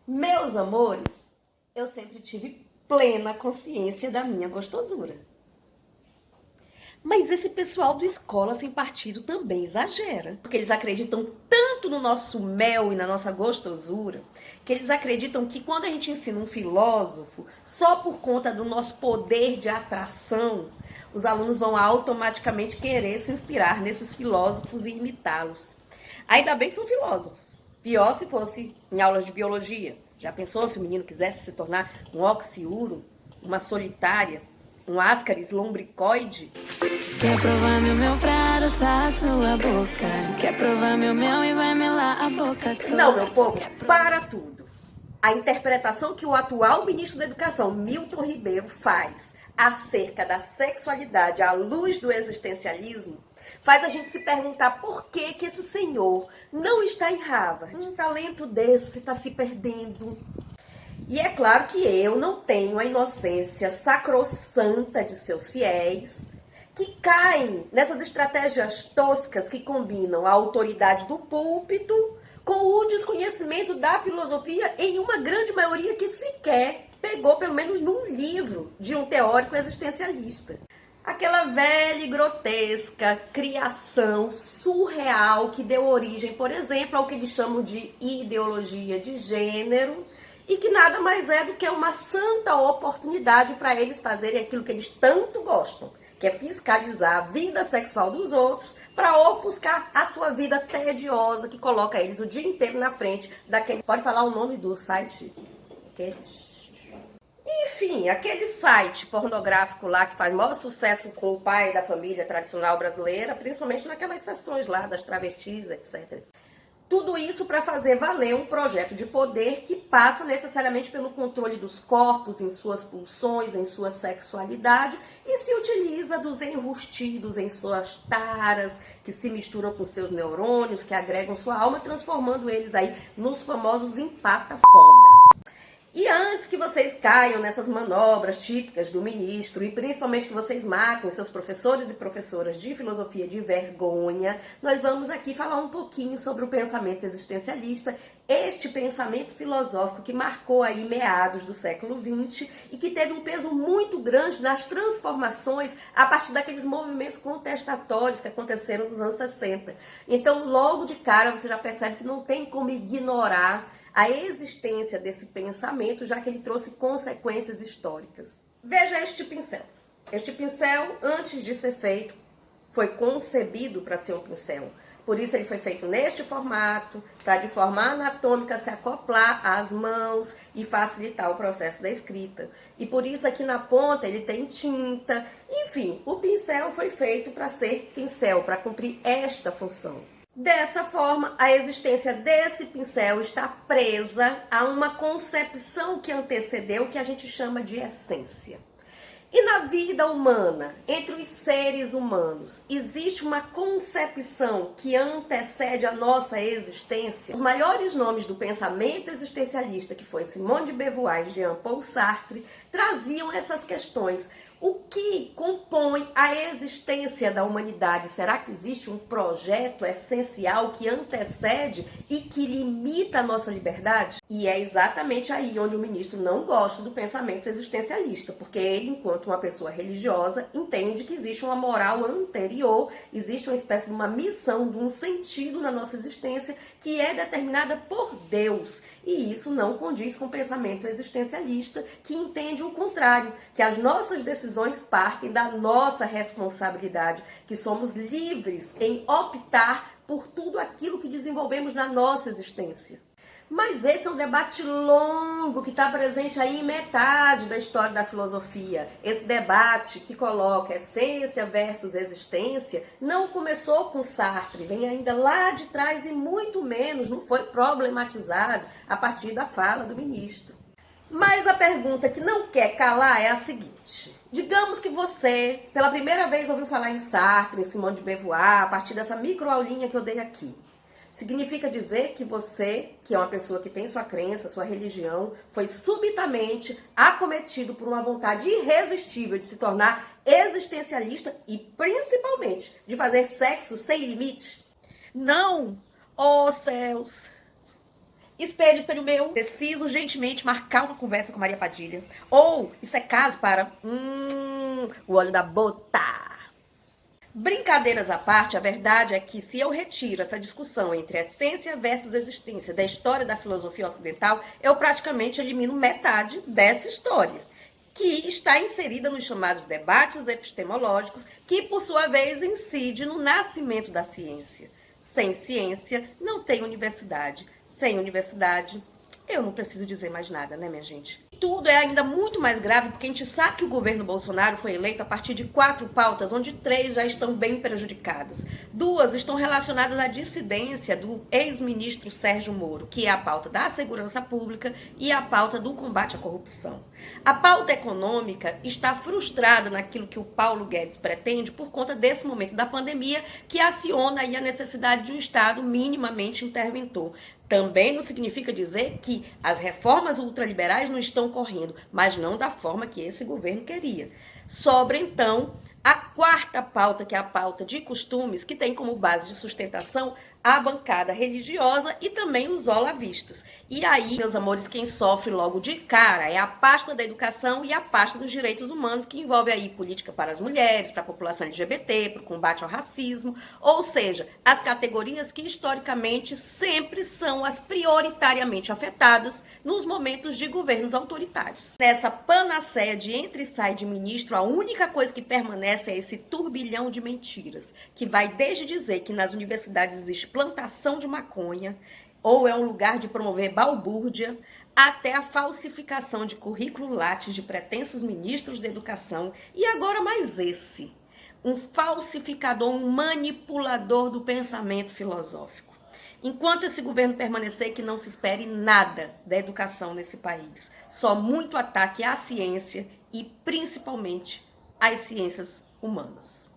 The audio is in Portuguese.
Meus amores, eu sempre tive plena consciência da minha gostosura. Mas esse pessoal do Escola Sem Partido também exagera. Porque eles acreditam tanto no nosso mel e na nossa gostosura, que eles acreditam que quando a gente ensina um filósofo, só por conta do nosso poder de atração, os alunos vão automaticamente querer se inspirar nesses filósofos e imitá-los. Ainda bem que são filósofos. Pior se fosse em aulas de biologia. Já pensou se o menino quisesse se tornar um oxiuro, uma solitária, um ascaris lombricoide? Quer provar meu mel pra adoçar a sua boca? Quer provar meu mel e vai melar a boca toda? Não, meu povo, para tudo. A interpretação que o atual ministro da Educação, Milton Ribeiro, faz acerca da sexualidade à luz do existencialismo faz a gente se perguntar por que esse senhor não está em Harvard. Um talento desse está se perdendo. E é claro que eu não tenho a inocência sacrossanta de seus fiéis, que caem nessas estratégias toscas que combinam a autoridade do púlpito com o desconhecimento da filosofia em uma grande maioria que sequer pegou, pelo menos num livro, de um teórico existencialista. Aquela velha e grotesca criação surreal que deu origem, por exemplo, ao que eles chamam de ideologia de gênero, e que nada mais é do que uma santa oportunidade para eles fazerem aquilo que eles tanto gostam, que é fiscalizar a vida sexual dos outros para ofuscar a sua vida tediosa, que coloca eles o dia inteiro na frente daquele... Pode falar o nome do site? Enfim, aquele site pornográfico lá que faz maior sucesso com o pai da família tradicional brasileira, principalmente naquelas sessões lá das travestis, etc. Tudo isso para fazer valer um projeto de poder que passa necessariamente pelo controle dos corpos, em suas pulsões, em sua sexualidade, e se utiliza dos enrustidos em suas taras, que se misturam com seus neurônios, que agregam sua alma, transformando eles aí nos famosos empata-foda. E antes que vocês caiam nessas manobras típicas do ministro, e principalmente que vocês matem seus professores e professoras de filosofia de vergonha, nós vamos aqui falar um pouquinho sobre o pensamento existencialista, este pensamento filosófico que marcou aí meados do século XX e que teve um peso muito grande nas transformações a partir daqueles movimentos contestatórios que aconteceram nos anos 60. Então, logo de cara, você já percebe que não tem como ignorar a existência desse pensamento, já que ele trouxe consequências históricas. Veja este pincel. Este pincel, antes de ser feito, foi concebido para ser um pincel. Por isso ele foi feito neste formato, para de forma anatômica se acoplar às mãos e facilitar o processo da escrita. E por isso aqui na ponta ele tem tinta. Enfim, o pincel foi feito para ser pincel, para cumprir esta função. Dessa forma, a existência desse pincel está presa a uma concepção que antecedeu o que a gente chama de essência. E na vida humana, entre os seres humanos, existe uma concepção que antecede a nossa existência. Os maiores nomes do pensamento existencialista, que foi Simone de Beauvoir e Jean-Paul Sartre, traziam essas questões. O que compõe a existência da humanidade? Será que existe um projeto essencial que antecede e que limita a nossa liberdade? E é exatamente aí onde o ministro não gosta do pensamento existencialista, porque ele, enquanto uma pessoa religiosa, entende que existe uma moral anterior, existe uma espécie de uma missão, de um sentido na nossa existência que é determinada por Deus. E isso não condiz com o pensamento existencialista, que entende o contrário, que as nossas decisões partem da nossa responsabilidade, que somos livres em optar por tudo aquilo que desenvolvemos na nossa existência. Mas esse é um debate longo que está presente aí em metade da história da filosofia. Esse debate que coloca essência versus existência não começou com Sartre, vem ainda lá de trás e muito menos não foi problematizado a partir da fala do ministro. Mas a pergunta que não quer calar é a seguinte: digamos que você, pela primeira vez, ouviu falar em Sartre, em Simone de Beauvoir, a partir dessa microaulinha que eu dei aqui. Significa dizer que você, que é uma pessoa que tem sua crença, sua religião, foi subitamente acometido por uma vontade irresistível de se tornar existencialista e, principalmente, de fazer sexo sem limite? Não, oh céus! Espelho, espelho meu, preciso urgentemente marcar uma conversa com Maria Padilha. Ou, isso é caso para... o olho da bota. Brincadeiras à parte, a verdade é que se eu retiro essa discussão entre essência versus existência da história da filosofia ocidental, eu praticamente elimino metade dessa história, que está inserida nos chamados debates epistemológicos, que por sua vez incide no nascimento da ciência. Sem ciência, não tem universidade. Sem universidade, eu não preciso dizer mais nada, né, minha gente? Tudo é ainda muito mais grave porque a gente sabe que o governo Bolsonaro foi eleito a partir de 4 pautas, onde 3 já estão bem prejudicadas. 2 estão relacionadas à dissidência do ex-ministro Sérgio Moro, que é a pauta da segurança pública e a pauta do combate à corrupção. A pauta econômica está frustrada naquilo que o Paulo Guedes pretende por conta desse momento da pandemia, que aciona aí a necessidade de um Estado minimamente interventor. Também não significa dizer que as reformas ultraliberais não estão correndo, mas não da forma que esse governo queria. Sobra, então, a 4ª pauta, que é a pauta de costumes, que tem como base de sustentação a bancada religiosa e também os olavistas. E aí, meus amores, quem sofre logo de cara é a pasta da educação e a pasta dos direitos humanos, que envolve aí política para as mulheres, para a população LGBT, para o combate ao racismo, ou seja, as categorias que historicamente sempre são as prioritariamente afetadas nos momentos de governos autoritários. Nessa panaceia de entra e sai de ministro, a única coisa que permanece é esse turbilhão de mentiras, que vai desde dizer que nas universidades existe plantação de maconha, ou é um lugar de promover balbúrdia, até a falsificação de currículo Lattes de pretensos ministros da educação, e agora mais esse, um falsificador, um manipulador do pensamento filosófico. Enquanto esse governo permanecer, que não se espere nada da educação nesse país, só muito ataque à ciência e principalmente às ciências humanas.